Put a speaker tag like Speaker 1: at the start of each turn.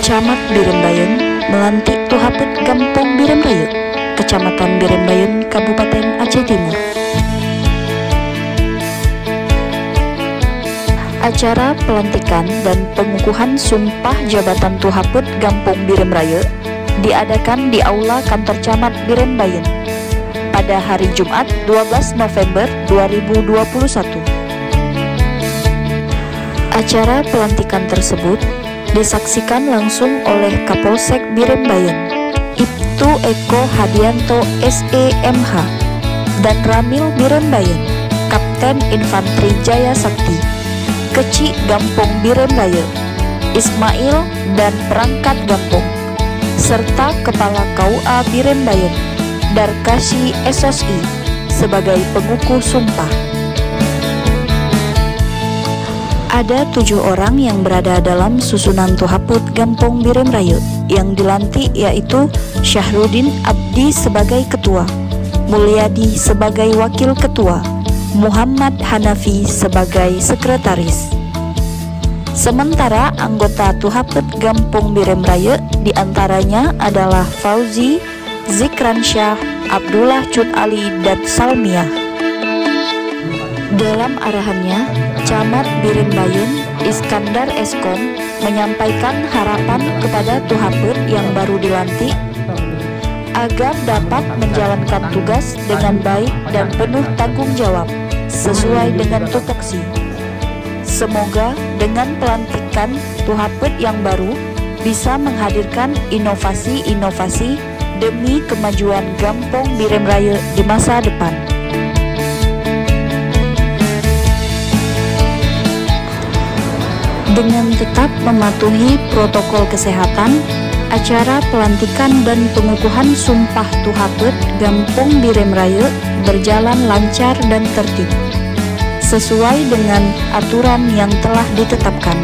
Speaker 1: Camat Birembayun melantik Tuhaput Gampong Biremraya, Kecamatan Birembayun, Kabupaten Aceh Timur. Acara pelantikan dan pengukuhan Sumpah Jabatan Tuhaput Gampong Biremraya diadakan di Aula Kantor Camat Birembayun pada hari Jumat 12 November 2021. Acara pelantikan tersebut disaksikan langsung oleh Kapolsek Birembayun, Ibtu Eko Hadianto SEMH, dan Ramil Birembayun, Kapten Infanteri Jaya Sakti, Kecik Gampong Biremraya, Ismail dan perangkat Gampong, serta Kepala KUA Birembayun, Darkasi SSI sebagai pengukuh sumpah. Ada 7 orang yang berada dalam susunan Tuhaput Gampong Biremraya yang dilantik, yaitu Syahrudin Abdi sebagai ketua, Mulyadi sebagai wakil ketua, Muhammad Hanafi sebagai sekretaris. Sementara anggota Tuhaput Gampong Biremraya diantaranya adalah Fauzi, Zikransyah, Abdullah Cut Ali, dan Salmiah. Dalam arahannya, Camat Birembayun Iskandar Eskom menyampaikan harapan kepada Tuhaput yang baru dilantik agar dapat menjalankan tugas dengan baik dan penuh tanggung jawab sesuai dengan tupoksi. Semoga dengan pelantikan Tuhaput yang baru bisa menghadirkan inovasi-inovasi demi kemajuan Gampong Biremraya di masa depan. Dengan tetap mematuhi protokol kesehatan, acara pelantikan dan pengukuhan Sumpah Tuhaput Gampong Biremraya berjalan lancar dan tertib, sesuai dengan aturan yang telah ditetapkan.